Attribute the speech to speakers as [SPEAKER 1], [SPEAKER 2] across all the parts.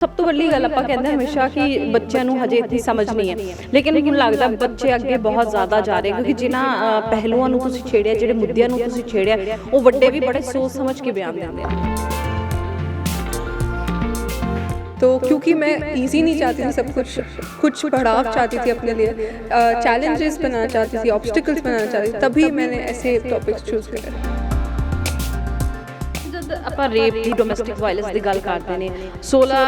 [SPEAKER 1] ਸਭ ਤੋਂ ਵੱਡੀ ਗੱਲ ਆਪਾਂ ਕਹਿੰਦੇ ਹਮੇਸ਼ਾ ਕਿ ਬੱਚਿਆਂ ਨੂੰ ਹਜੇ ਇਤਨੀ ਸਮਝ ਨਹੀਂ ਹੈ, ਲੇਕਿਨ ਮੈਨੂੰ ਲੱਗਦਾ ਬੱਚੇ ਅੱਗੇ ਬਹੁਤ ਜ਼ਿਆਦਾ ਜਾ ਰਹੇ ਕਿਉਂਕਿ ਜਿਨ੍ਹਾਂ ਪਹਿਲੂਆਂ ਨੂੰ ਤੁਸੀਂ ਛੇੜਿਆ, ਜਿਹੜੇ ਮੁੱਦਿਆਂ ਨੂੰ ਤੁਸੀਂ ਛੇੜਿਆ, ਉਹ ਵੱਡੇ ਵੀ बड़े सोच समझ के बयान देते हैं।
[SPEAKER 2] तो क्योंकि मैं इजी नहीं चाहती थी, सब कुछ पड़ाव चाहती थी अपने लिए, चैलेंजेस बनाना चाहती थी, ऑब्स्टिकल्स बनाना चाहती थी, तभी मैंने ऐसे टॉपिक्स चूज़ करे।
[SPEAKER 1] जब ਆਪਾਂ ਰੇਪ ਦੀ ਡੋਮੈਸਟਿਕ ਵਾਇਲੈਂਸ ਦੀ ਗੱਲ ਕਰਦੇ ਨੇ 16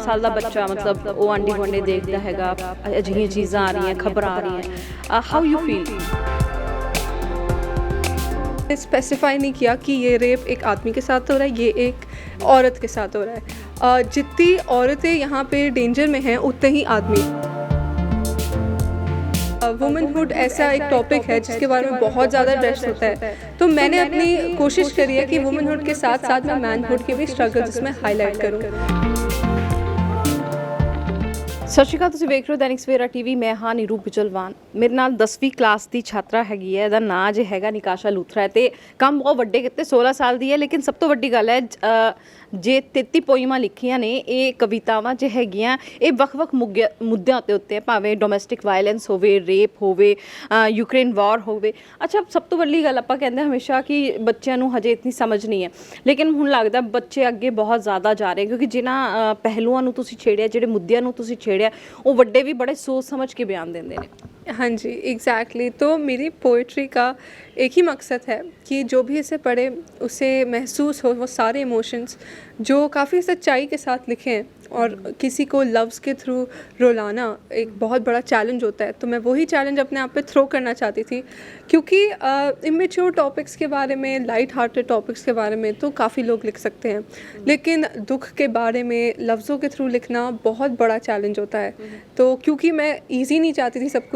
[SPEAKER 1] ਸਾਲ ਦਾ ਬੱਚਾ ਮਤਲਬ ਉਹ ਆਂਢੀ ਗੁਆਂਢੀ ਦੇਖਦਾ ਹੈਗਾ, ਅਜਿਹੀਆਂ ਚੀਜ਼ਾਂ ਆ ਰਹੀਆਂ, ਖਬਰਾਂ ਆ ਰਹੀਆਂ, ਹਾਊ ਯੂ ਫੀਲ?
[SPEAKER 2] स्पेसिफाई नहीं किया कि ये रेप एक आदमी के साथ हो रहा है, ये एक औरत के साथ हो रहा है। जितनी औरतें यहाँ पे डेंजर में हैं उतने ही आदमी। वुमेनहुड ऐसा एक टॉपिक है जिसके बारे में बहुत ज़्यादा ड्रेस होता है, तो मैंने अपनी कोशिश करी है कि वुमेनहुड के साथ साथ मैं मैनहुड के भी स्ट्रगल्स इसमें हाईलाइट करूँ।
[SPEAKER 1] ਸਤਿ ਸ਼੍ਰੀ ਅਕਾਲ, ਤੁਸੀਂ ਵੇਖ ਰਹੇ ਹੋ ਦੈਨਿਕ ਸਵੇਰਾ ਟੀਵੀ। ਮੈਂ ਹਾਂ ਨੀਰੂ ਬਿਜਲਵਾਨ। ਮੇਰੇ ਨਾਲ 10ਵੀਂ ਕਲਾਸ ਦੀ ਛਾਤਰਾ ਹੈਗੀ ਹੈ, ਇਹਦਾ ਨਾਂ ਜੇ ਹੈਗਾ ਨਿਕਾਸ਼ਾ ਲੂਥਰਾ ਹੈ ਤੇ ਕੰਮ ਬਹੁਤ ਵੱਡੇ ਕੀਤੇ, 16 ਸਾਲ ਦੀ ਹੈ। ਲੇਕਿਨ ਸਭ ਤੋਂ ਵੱਡੀ ਗੱਲ ਹੈ ਜੇ 33 ਪੋਇਮਾਂ ਲਿਖੀਆਂ ਨੇ, ਇਹ ਕਵਿਤਾਵਾਂ ਜੇ ਹੈਗੀਆਂ, ਇਹ ਵੱਖ-ਵੱਖ ਮੁੱਦਿਆਂ ਉੱਤੇ ਭਾਵੇਂ ਡੋਮੈਸਟਿਕ ਵਾਇਲੈਂਸ ਹੋਵੇ, ਰੇਪ ਹੋਵੇ, ਯੂਕਰੇਨ ਵਾਰ ਹੋਵੇ। ਅੱਛਾ, ਸਭ ਤੋਂ ਵੱਡੀ ਗੱਲ ਆਪਾਂ ਕਹਿੰਦੇ ਹਮੇਸ਼ਾ ਕਿ ਬੱਚਿਆਂ ਨੂੰ ਹਜੇ ਇਤਨੀ ਸਮਝ ਨਹੀਂ ਹੈ, ਲੇਕਿਨ ਹੁਣ ਲੱਗਦਾ ਬੱਚੇ ਅੱਗੇ ਬਹੁਤ ਜ਼ਿਆਦਾ ਜਾ ਰਹੇ ਕਿਉਂਕਿ ਜਿਨ੍ਹਾਂ ਪਹਿਲੂਆਂ ਨੂੰ ਤੁਸੀਂ ਛੇੜਿਆ, ਜਿਹੜੇ ਮੁੱਦਿਆਂ ਨੂੰ ਤੁਸੀਂ ਛੇੜਿਆ, ਉਹ ਵੱਡੇ ਵੀ बड़े सोच समझ के बयान देते हैं।
[SPEAKER 2] हाँ जी, एग्जैक्टली। तो मेरी पोइट्री का एक ही मकसद है कि जो भी इसे पढ़े उसे महसूस हो वो सारे इमोशंस जो काफ़ी सच्चाई के साथ लिखे हैं। और किसी को लव्स के थ्रू रुलाना एक बहुत बड़ा चैलेंज होता है, तो मैं वही चैलेंज अपने आप पे थ्रो करना चाहती थी क्योंकि इमेच्योर टॉपिक्स के बारे में, लाइट हार्टेड टॉपिक्स के बारे में तो काफ़ी लोग लिख सकते हैं, लेकिन दुख के बारे में लफ्ज़ों के थ्रू लिखना बहुत बड़ा चैलेंज होता है। तो क्योंकि मैं ईजी नहीं चाहती थी, सब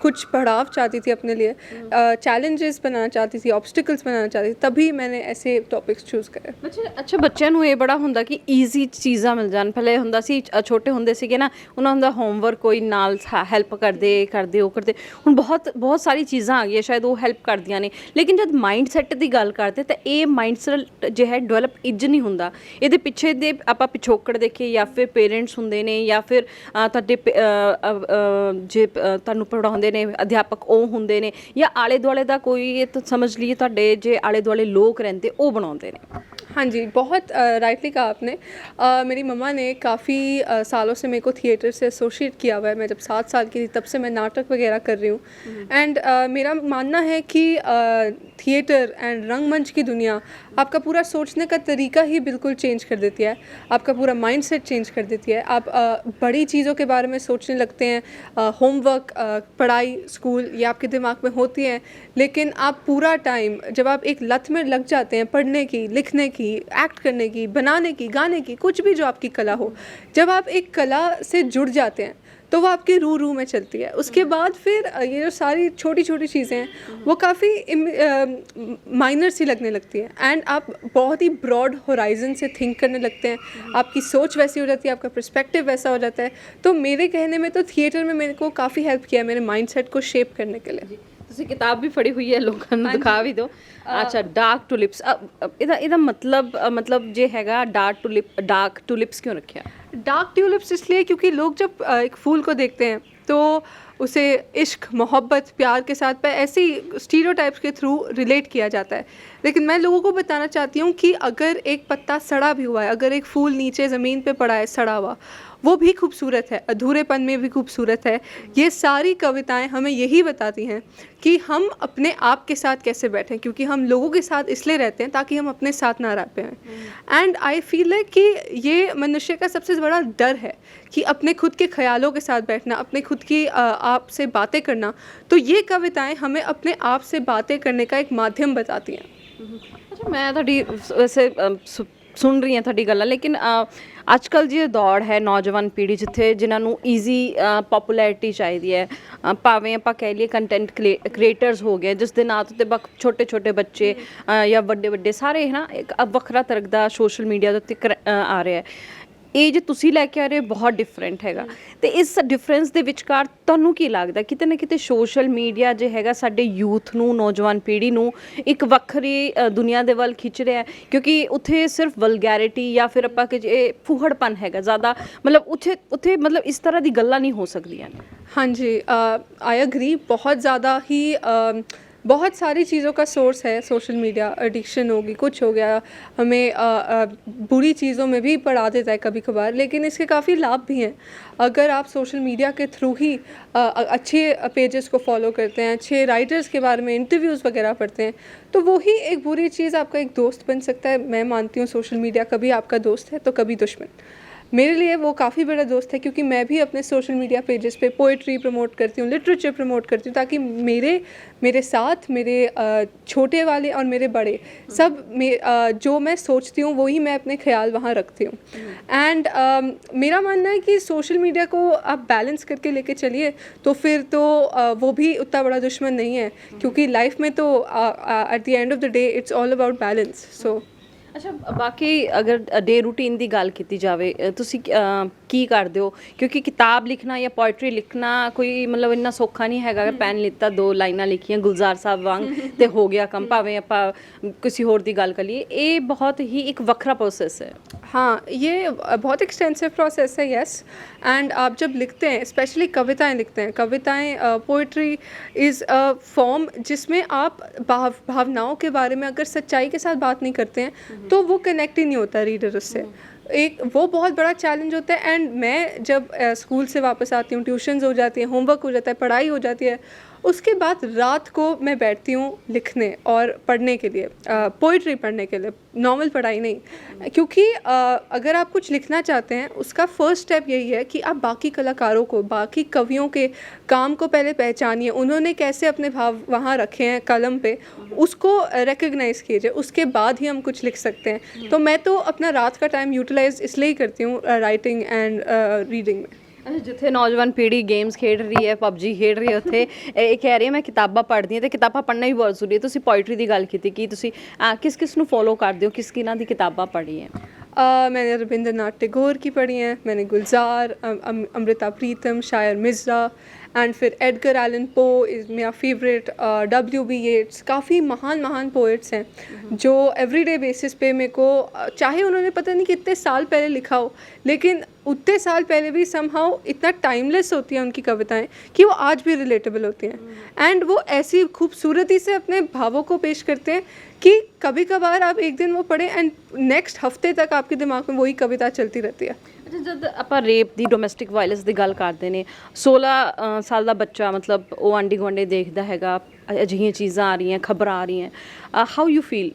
[SPEAKER 2] कुछ पड़ाव चाहती थी अपने लिए, चैलेंजेस बनाना चाहती थी, ऑब्स्टिकल्स बनाना चाहती थी, तभी मैंने ऐसे टॉपिक्स चूज़ करे।
[SPEAKER 1] ਅੱਛਾ, ਬੱਚਿਆਂ ਨੂੰ ਇਹ ਬੜਾ ਹੁੰਦਾ ਕਿ ਈਜ਼ੀ ਚੀਜ਼ਾਂ ਮਿਲ ਜਾਣ। ਪਹਿਲੇ ਹੁੰਦਾ ਸੀ, ਛੋਟੇ ਹੁੰਦੇ ਸੀਗੇ ਨਾ, ਉਹਨਾਂ ਦਾ ਹੋਮਵਰਕ ਕੋਈ ਨਾਲ ਹੈਲਪ ਕਰਦੇ ਉਹ ਕਰਦੇ। ਹੁਣ ਬਹੁਤ ਸਾਰੀ ਚੀਜ਼ਾਂ ਆ ਗਈਆਂ, ਸ਼ਾਇਦ ਉਹ ਹੈਲਪ ਕਰਦੀਆਂ ਨੇ, ਲੇਕਿਨ ਜਦ ਮਾਈਂਡ ਸੈੱਟ ਦੀ ਗੱਲ ਕਰਦੇ ਤਾਂ ਇਹ ਮਾਈਂਡ ਸੈੱਟ ਜੋ ਹੈ ਡਿਵੈਲਪ ਇੰਜ ਨਹੀਂ ਹੁੰਦਾ। ਇਹਦੇ ਪਿੱਛੇ ਦੇ ਆਪਾਂ ਪਿਛੋਕੜ ਦੇਖੀਏ, ਜਾਂ ਫਿਰ ਪੇਰੈਂਟਸ ਹੁੰਦੇ ਨੇ, ਜਾਂ ਫਿਰ ਤੁਹਾਡੇ ਜੇ ਤੁਹਾਨੂੰ ਪੜ੍ਹਾਉਂਦੇ ਨੇ ਅਧਿਆਪਕ ਉਹ ਹੁੰਦੇ ਨੇ, ਜਾਂ ਆਲੇ ਦੁਆਲੇ ਦਾ ਕੋਈ ਸਮਝ ਲਈਏ ਤੁਹਾਡੇ ਜੇ ਆਲੇ ਦੁਆਲੇ ਲੋਕ ਰਹਿੰਦੇ ਉਹ ਬਣਾਉਂਦੇ ਨੇ।
[SPEAKER 2] हाँ जी, बहुत राइटली कहा आपने। मेरी मम्मा ने काफ़ी सालों से मेरे को थिएटर से एसोसिएट किया हुआ है। मैं जब 7 साल की थी तब से मैं नाटक वगैरह कर रही हूँ। एंड मेरा मानना है कि थिएटर एंड रंगमंच की दुनिया आपका पूरा सोचने का तरीका ही बिल्कुल चेंज कर देती है, आपका पूरा माइंडसेट चेंज कर देती है। आप बड़ी चीज़ों के बारे में सोचने लगते हैं, होमवर्क, पढ़ाई, स्कूल, ये आपके दिमाग में होती हैं, लेकिन आप पूरा टाइम जब आप एक लत में लग जाते हैं पढ़ने की, लिखने की, एक्ट करने की, बनाने की, गाने की, कुछ भी जो आपकी कला हो, जब आप एक कला से जुड़ जाते हैं तो वो आपके रूह में चलती है। उसके बाद फिर ये जो सारी छोटी छोटी चीज़ें हैं वो काफ़ी माइनर सी लगने लगती हैं, एंड आप बहुत ही ब्रॉड होराइजन से थिंक करने लगते हैं, आपकी सोच वैसी हो जाती है, आपका पर्सपेक्टिव वैसा हो जाता है। तो मेरे कहने में तो थिएटर में मेरे को काफ़ी हेल्प किया मेरे माइंडसेट को शेप करने के लिए।
[SPEAKER 1] ਤੁਸੀਂ ਕਿਤਾਬ ਵੀ ਪੜ੍ਹੀ ਹੋਈ ਹੈ, ਲੋਕਾਂ ਨੂੰ ਦਿਖਾ ਵੀ ਦਿਓ। ਅੱਛਾ, ਡਾਰਕ ਟੂਲਿਪਸ, ਇਹਦਾ ਮਤਲਬ ਜੇ ਹੈਗਾ ਡਾਰਕ ਟੂਲਿਪਸ क्यों रखा?
[SPEAKER 2] डार्क ट्यूलिप्स इसलिए क्योंकि लोग जब एक फूल को देखते हैं तो उसे इश्क, मोहब्बत, प्यार के साथ ऐसे ही स्टीरियोटाइप्स के थ्रू रिलेट किया जाता है, लेकिन मैं लोगों को बताना चाहती हूँ कि अगर एक पत्ता सड़ा भी हुआ है, अगर एक फूल नीचे ज़मीन पे पड़ा है सड़ा हुआ, वो भी खूबसूरत है, अधूरेपन में भी खूबसूरत है। ये सारी कविताएं हमें यही बताती हैं कि हम अपने आप के साथ कैसे बैठें, क्योंकि हम लोगों के साथ इसलिए रहते हैं ताकि हम अपने साथ ना रह पाएं। एंड आई फील है कि ये मनुष्य का सबसे बड़ा डर है कि अपने खुद के ख्यालों के साथ बैठना, अपने खुद की आप से बातें करना। तो ये कविताएं हमें अपने आप से बातें करने का एक माध्यम बताती हैं।
[SPEAKER 1] ਅੱਛਾ, ਮੈਂ ਤੁਹਾਡੀ ਵੈਸੇ ਸੁਣ ਰਹੀ ਹਾਂ ਤੁਹਾਡੀ ਗੱਲਾਂ, ਲੇਕਿਨ ਅੱਜ ਕੱਲ੍ਹ ਜੇ ਦੌੜ ਹੈ ਨੌਜਵਾਨ ਪੀੜ੍ਹੀ ਜਿਨ੍ਹਾਂ ਨੂੰ ਈਜ਼ੀ ਪੋਪੂਲੈਰਿਟੀ ਚਾਹੀਦੀ ਹੈ, ਭਾਵੇਂ ਆਪਾਂ ਕਹਿ ਲਈਏ ਕੰਟੈਂਟ ਕ੍ਰੀਏਟਰਸ ਹੋ ਗਏ, ਜਿਸ ਦੇ ਨਾਂ ਉੱਤੇ ਛੋਟੇ ਛੋਟੇ ਬੱਚੇ ਜਾਂ ਵੱਡੇ ਸਾਰੇ ਹੈ ਨਾ, ਇੱਕ ਵੱਖਰਾ ਤਰ੍ਹਾਂ ਦਾ ਸੋਸ਼ਲ ਮੀਡੀਆ ਦੇ ਉੱਤੇ ਆ ਰਿਹਾ ਹੈ। ਇਹ ਜੇ ਤੁਸੀਂ ਲੈ ਕੇ ਆ ਰਹੇ ਹੋ ਬਹੁਤ ਡਿਫਰੈਂਟ ਹੈਗਾ ਤੇ ਇਸ ਡਿਫਰੈਂਸ ਦੇ ਵਿਚਕਾਰ ਤੁਹਾਨੂੰ ਕੀ ਲੱਗਦਾ ਕਿਤੇ ਨਾ ਕਿਤੇ ਸੋਸ਼ਲ ਮੀਡੀਆ ਜੇ ਹੈਗਾ ਸਾਡੇ ਯੂਥ ਨੂੰ ਨੌਜਵਾਨ ਪੀੜ੍ਹੀ ਨੂੰ ਇੱਕ ਵੱਖਰੀ ਦੁਨੀਆ ਦੇ ਵੱਲ ਖਿੱਚ ਰਿਹਾ ਹੈ ਕਿਉਂਕਿ ਉੱਥੇ ਸਿਰਫ ਵਲਗੈਰਿਟੀ ਜਾਂ ਫਿਰ ਆਪਾਂ ਕਿ ਜੇ ਫੂਹੜਪਨ ਹੈਗਾ ਜ਼ਿਆਦਾ ਮਤਲਬ ਉੱਥੇ ਮਤਲਬ ਇਸ ਤਰ੍ਹਾਂ ਦੀ ਗੱਲਾਂ ਨਹੀਂ ਹੋ ਸਕਦੀਆਂ ਨੇ
[SPEAKER 2] हाँ जी, आई अग्री। बहुत ज़्यादा ही बहुत सारी चीज़ों का सोर्स है सोशल मीडिया। एडिक्शन होगी, कुछ हो गया, हमें बुरी चीज़ों में भी पड़ा देता है कभी कभार, लेकिन इसके काफ़ी लाभ भी हैं। अगर आप सोशल मीडिया के थ्रू ही अच्छे पेजेस को फॉलो करते हैं, अच्छे राइटर्स के बारे में इंटरव्यूज़ वगैरह पढ़ते हैं, तो वही एक बुरी चीज़ आपका एक दोस्त बन सकता है। मैं मानती हूँ सोशल मीडिया कभी आपका दोस्त है तो कभी दुश्मन। मेरे लिए वो काफ़ी बड़ा दोस्त है क्योंकि मैं भी अपने सोशल मीडिया पेजेस पे पोइट्री प्रमोट करती हूँ, लिटरेचर प्रमोट करती हूँ, ताकि मेरे साथ मेरे छोटे वाले और मेरे बड़े सब जो मैं सोचती हूँ वही मैं अपने ख्याल वहाँ रखती हूँ। एंड मेरा मानना है कि सोशल मीडिया को आप बैलेंस करके लेके चलिए तो फिर तो वो भी उतना बड़ा दुश्मन नहीं है, क्योंकि लाइफ में तो at the end of the day it's all about balance. So
[SPEAKER 1] ਅੱਛਾ ਬਾਕੀ ਅਗਰ ਡੇ ਰੂਟੀਨ ਦੀ ਗੱਲ ਕੀਤੀ ਜਾਵੇ ਤੁਸੀਂ ਕੀ ਕਰਦੇ ਹੋ ਕਿਉਂਕਿ ਕਿਤਾਬ ਲਿਖਣਾ ਜਾਂ ਪੋਇਟਰੀ ਲਿਖਣਾ ਕੋਈ ਮਤਲਬ ਇੰਨਾ ਸੌਖਾ ਨਹੀਂ ਹੈਗਾ ਪੈਨ ਲਿੱਤਾ 2 ਲਾਈਨਾਂ ਲਿਖੀਆਂ ਗੁਲਜ਼ਾਰ ਸਾਹਿਬ ਵਾਂਗ ਤੇ ਹੋ ਗਿਆ ਕੰਮ ਭਾਵੇਂ ਆਪਾਂ ਕਿਸੇ ਹੋਰ ਦੀ ਗੱਲ ਕਰੀਏ ਇਹ ਬਹੁਤ ਹੀ ਇੱਕ ਵੱਖਰਾ प्रोसेस है।
[SPEAKER 2] हाँ, ये बहुत एक्सटेंसिव प्रोसेस है, यस। एंड आप जब लिखते हैं, स्पेशली कविताएं लिखते हैं, कविताएं पोइट्री इज़ अ फॉर्म जिसमें आप भावनाओं के बारे में अगर सच्चाई के साथ बात नहीं करते हैं तो वो कनेक्ट ही नहीं होता रीडर उससे। एक वो बहुत बड़ा चैलेंज होता है। एंड मैं जब स्कूल से वापस आती हूँ, ट्यूशन्स हो जाती हैं, होमवर्क हो जाता है, पढ़ाई हो जाती है, उसके बाद रात को मैं बैठती हूँ लिखने और पढ़ने के लिए, पोइट्री पढ़ने के लिए, नॉवल पढ़ाई नहीं। क्योंकि अगर आप कुछ लिखना चाहते हैं उसका फर्स्ट स्टेप यही है कि आप बाकी कलाकारों को, बाकी कवियों के काम को पहले पहचानिए, उन्होंने कैसे अपने भाव वहाँ रखे हैं कलम पे, उसको रिकग्नाइज़ कीजिए, उसके बाद ही हम कुछ लिख सकते हैं। तो मैं तो अपना रात का टाइम यूटिलाइज इसलिए ही करती हूँ राइटिंग एंड रीडिंग में।
[SPEAKER 1] ਅੱਛਾ ਜਿੱਥੇ ਨੌਜਵਾਨ ਪੀੜ੍ਹੀ ਗੇਮਸ ਖੇਡ ਰਹੀ ਹੈ, ਪਬਜੀ ਖੇਡ ਰਹੀ ਹੈ, ਉੱਥੇ ਇਹ ਕਹਿ ਰਹੀ ਹੈ ਮੈਂ ਕਿਤਾਬਾਂ ਪੜ੍ਹਦੀ ਹਾਂ ਤੇ ਕਿਤਾਬਾਂ ਪੜ੍ਹਨਾ ਵੀ ਬਹੁਤ ਜ਼ਰੂਰੀ ਹੈ। ਤੁਸੀਂ ਪੋਇਟਰੀ ਦੀ ਗੱਲ ਕੀਤੀ ਕਿ ਤੁਸੀਂ ਕਿਸ ਨੂੰ ਫੋਲੋ ਕਰਦੇ ਹੋ, ਕਿਹਨਾਂ ਦੀ ਕਿਤਾਬਾਂ ਪੜ੍ਹੀ ਹੈ?
[SPEAKER 2] मैंने रविंद्रनाथ टैगोर की पढ़ी हैं, मैंने गुलजार, अमृता प्रीतम, शायर मिर्ज़ा, एंड फिर एडगर एलन पो इज़ मेरा फेवरेट, W.B. येट्स। काफ़ी महान पोइट्स हैं जो एवरीडे बेसिस पे मेरे को, चाहे उन्होंने पता नहीं कितने साल पहले लिखा हो, लेकिन उतने साल पहले भी समहाउ इतना टाइमलेस होती हैं उनकी कविताएं कि वो आज भी रिलेटेबल होती हैं। एंड वो ऐसी खूबसूरती से अपने भावों को पेश करते हैं कि कभी कभार आप एक दिन वो पढ़ें एंड नेक्स्ट हफ्ते तक आपके दिमाग में वही कविता चलती रहती है।
[SPEAKER 1] ਜਦ ਆਪਾਂ ਰੇਪ ਦੀ ਡੋਮੈਸਟਿਕ ਵਾਇਲੈਂਸ ਦੀ ਗੱਲ ਕਰਦੇ ਨੇ 16 ਸਾਲ ਦਾ ਬੱਚਾ ਮਤਲਬ ਉਹ ਆਂਢੀ ਗੁਆਂਢੀ ਦੇਖਦਾ ਹੈਗਾ ਅਜਿਹੀਆਂ ਚੀਜ਼ਾਂ ਆ ਰਹੀਆਂ ਖਬਰਾਂ ਆ ਰਹੀਆਂ ਹਾਊ ਯੂ ਫੀਲ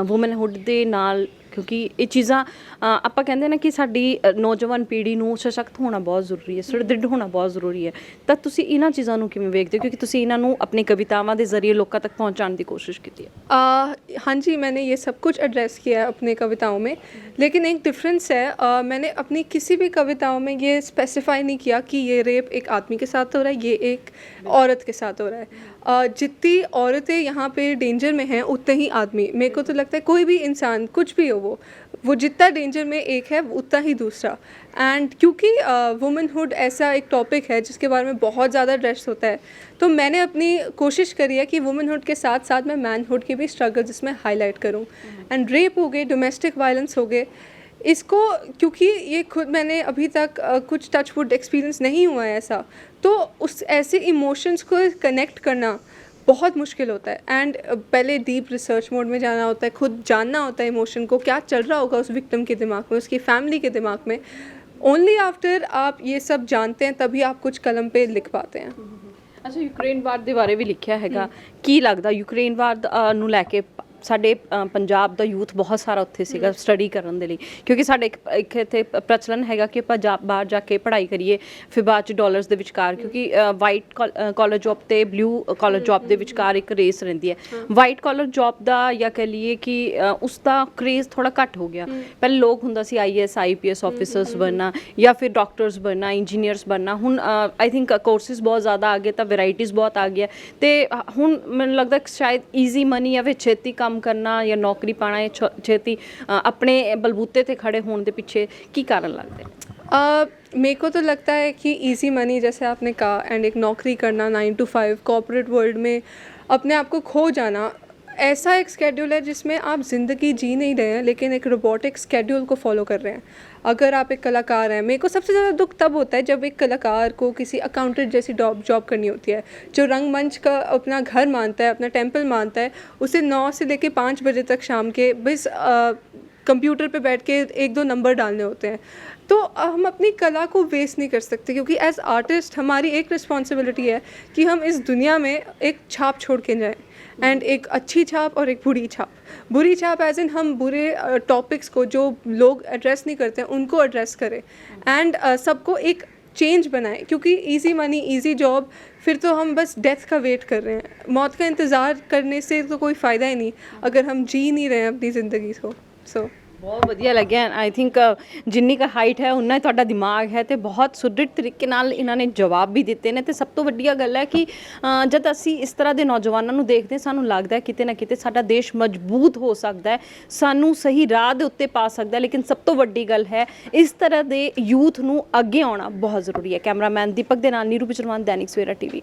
[SPEAKER 1] ਵੂਮਨਹੁੱਡ ਦੇ ਨਾਲ ਕਿਉਂਕਿ ਇਹ ਚੀਜ਼ਾਂ ਆਪਾਂ ਕਹਿੰਦੇ ਨਾ ਕਿ ਸਾਡੀ ਨੌਜਵਾਨ ਪੀੜ੍ਹੀ ਨੂੰ ਸਸ਼ਕਤ ਹੋਣਾ ਬਹੁਤ ਜ਼ਰੂਰੀ ਹੈ ਸੁਦ੍ਰਿੜ ਹੋਣਾ ਬਹੁਤ ਜ਼ਰੂਰੀ ਹੈ ਤਾਂ ਤੁਸੀਂ ਇਹਨਾਂ ਚੀਜ਼ਾਂ ਨੂੰ ਕਿਵੇਂ ਵੇਖਦੇ ਹੋ ਕਿਉਂਕਿ ਤੁਸੀਂ ਇਹਨਾਂ ਨੂੰ ਆਪਣੀ ਕਵਿਤਾਵਾਂ ਦੇ ਜ਼ਰੀਏ ਲੋਕਾਂ ਤੱਕ ਪਹੁੰਚਾਉਣ ਦੀ ਕੋशिश ਕੀਤੀ है?
[SPEAKER 2] हाँ जी, मैंने ये सब कुछ एड्रेस किया है अपने कविताओं में, लेकिन एक डिफरेंस है, मैंने अपनी किसी भी कविताओं में ये स्पेसिफाई नहीं किया कि ये रेप एक आदमी के साथ हो रहा है, ये एक औरत के साथ हो रहा है। जितनी औरतें यहाँ पे डेंजर में हैं उतने ही आदमी। मेरे को तो लगता है कोई भी इंसान कुछ भी हो वो जितना डेंजर में एक है उतना ही दूसरा। एंड क्योंकि वुमेनहुड ऐसा एक टॉपिक है जिसके बारे में बहुत ज़्यादा ड्रेस होता है, तो मैंने अपनी कोशिश करी है कि वुमेनहुड के साथ साथ मैं मैनहुड के भी स्ट्रगल जिसमें हाईलाइट करूँ। एंड रेप हो गए, डोमेस्टिक वायलेंस हो गए, इसको क्योंकि ये खुद मैंने अभी तक कुछ टचवुड एक्सपीरियंस नहीं हुआ है ऐसा, तो उस ऐसे इमोशंस को कनेक्ट करना बहुत मुश्किल होता है। एंड पहले डीप रिसर्च मोड में जाना होता है, खुद जानना होता है इमोशन को, क्या चल रहा होगा उस विक्टिम के दिमाग में, उसकी फैमिली के दिमाग में। ओनली आफ्टर आप ये सब जानते हैं तभी आप कुछ कलम पे लिख पाते हैं।
[SPEAKER 1] ਅੱਛਾ ਯੂਕਰੇਨ ਵਾਰ ਦੇ ਬਾਰੇ ਵੀ ਲਿਖਿਆ ਹੈਗਾ, ਕੀ ਲੱਗਦਾ ਯੂਕਰੇਨ ਵਾਰ ਨੂੰ ਲੈ ਕੇ ਸਾਡੇ ਪੰਜਾਬ ਦਾ ਯੂਥ ਬਹੁਤ ਸਾਰਾ ਉੱਥੇ ਸੀਗਾ ਸਟੱਡੀ ਕਰਨ ਦੇ ਲਈ ਕਿਉਂਕਿ ਸਾਡੇ ਇੱਕ ਇੱਥੇ ਪ੍ਰਚਲਨ ਹੈਗਾ ਕਿ ਆਪਾਂ ਬਾਹਰ ਜਾ ਕੇ ਪੜ੍ਹਾਈ ਕਰੀਏ ਫਿਰ ਬਾਅਦ 'ਚ ਡਾਲਰਸ ਦੇ ਵਿਚਕਾਰ ਕਿਉਂਕਿ ਵਾਈਟ ਕਾਲਰ ਜੌਬ ਤੇ ਬਲੂ ਕਾਲਰ ਜੌਬ ਦੇ ਵਿਚਕਾਰ ਇੱਕ ਰੇਸ ਰਹਿੰਦੀ ਹੈ। ਵਾਈਟ ਕਾਲਰ ਜੌਬ ਦਾ ਜਾਂ ਕਹਿ ਲਈਏ ਕਿ ਉਸ ਦਾ ਕਰੇਜ਼ ਥੋੜ੍ਹਾ ਘੱਟ ਹੋ ਗਿਆ। ਪਹਿਲੇ ਲੋਕ ਹੁੰਦਾ ਸੀ IAS IPS ਆਫਿਸਰਸ ਬਣਨਾ ਜਾਂ ਫਿਰ ਡਾਕਟਰਸ ਬਣਨਾ, ਇੰਜੀਨੀਅਰਸ ਬਣਨਾ। ਹੁਣ ਆਈ ਥਿੰਕ ਕੋਰਸਿਸ ਬਹੁਤ ਜ਼ਿਆਦਾ ਆ ਗਏ ਤਾਂ ਵੈਰਾਈਟੀਜ਼ ਬਹੁਤ ਆ ਗਈਆਂ ਅਤੇ ਹੁਣ ਮੈਨੂੰ ਲੱਗਦਾ ਸ਼ਾਇਦ ਈਜ਼ੀ ਮਨੀ ਜਾਂ ਫਿਰ ਛੇਤੀ ਕੰਮ ਕੰਮ ਕਰਨਾ ਜਾਂ ਨੌਕਰੀ ਪਾਣਾ ਜਾਂ ਛੇਤੀ ਆਪਣੇ ਬਲਬੂਤੇ ਤੇ ਖੜੇ ਹੋਣ ਦੇ ਪਿੱਛੇ ਕੀ ਕਾਰਨ ਲੱਗਦੇ ਨੇ?
[SPEAKER 2] मेरे को तो लगता है कि इजी मनी जैसे आपने कहा एंड एक नौकरी करना 9 to 5 कॉर्पोरेट वर्ल्ड में अपने आप को खो जाना, ऐसा एक स्केड्यूल है जिसमें आप ज़िंदगी जी नहीं रहे हैं लेकिन एक रोबोटिक स्केड्यूल को फॉलो कर रहे हैं। अगर आप एक कलाकार हैं, मेरे को सबसे ज़्यादा दुख तब होता है जब एक कलाकार को किसी अकाउंटेंट जैसी जॉब करनी होती है, जो रंगमंच का अपना घर मानता है, अपना टेम्पल मानता है, उसे 9 से लेकर 5 बजे तक शाम के बस कंप्यूटर पे बैठ के 1-2 नंबर डालने होते हैं। तो हम अपनी कला को वेस्ट नहीं कर सकते, क्योंकि एज आर्टिस्ट हमारी एक रिस्पॉन्सिबिलिटी है कि हम इस दुनिया में एक छाप छोड़ के जाएं, एंड एक अच्छी छाप और एक बुरी छाप। बुरी छाप एज इन हम बुरे टॉपिक्स को जो लोग एड्रेस नहीं करते हैं उनको एड्रेस करें, एंड सबको एक चेंज बनाएं, क्योंकि इजी मनी इजी जॉब फिर तो हम बस डेथ का वेट कर रहे हैं। मौत का इंतज़ार करने से तो कोई फ़ायदा ही नहीं अगर हम जी नहीं रहे हैं अपनी ज़िंदगी को। सो
[SPEAKER 1] ਬਹੁਤ ਵਧੀਆ ਲੱਗਿਆ। ਆਈ ਥਿੰਕ ਜਿੰਨੀ ਕੁ ਹਾਈਟ ਹੈ ਉਨਾ ਹੀ ਤੁਹਾਡਾ ਦਿਮਾਗ ਹੈ ਤੇ ਬਹੁਤ ਸੁਦ੍ਰਿੜ ਤਰੀਕੇ ਨਾਲ ਇਹਨਾਂ ਨੇ ਜਵਾਬ ਵੀ ਦਿੱਤੇ ਨੇ। ਤੇ ਸਭ ਤੋਂ ਵੱਡੀ ਗੱਲ ਹੈ ਕਿ ਜਦ ਅਸੀਂ ਇਸ ਤਰ੍ਹਾਂ ਦੇ ਨੌਜਵਾਨਾਂ ਨੂੰ ਦੇਖਦੇ ਸਾਨੂੰ ਲੱਗਦਾ ਹੈ ਕਿਤੇ ਨਾ ਕਿਤੇ ਸਾਡਾ ਦੇਸ਼ ਮਜ਼ਬੂਤ ਹੋ ਸਕਦਾ ਹੈ, ਸਾਨੂੰ ਸਹੀ ਰਾਹ ਦੇ ਉੱਤੇ ਪਾ ਸਕਦਾ ਹੈ। ਲੇਕਿਨ ਸਭ ਤੋਂ ਵੱਡੀ ਗੱਲ ਹੈ ਇਸ ਤਰ੍ਹਾਂ ਦੇ ਯੂਥ ਨੂੰ ਅੱਗੇ ਆਉਣਾ ਬਹੁਤ ਜ਼ਰੂਰੀ ਹੈ। ਕੈਮਰਾਮੈਨ ਦੀਪਕ ਦੇ ਨਾਲ ਨੀਰੂ ਬਿਜਲਵਾਨ, ਦੈਨਿਕ ਸਵੇਰਾ ਟੀਵੀ।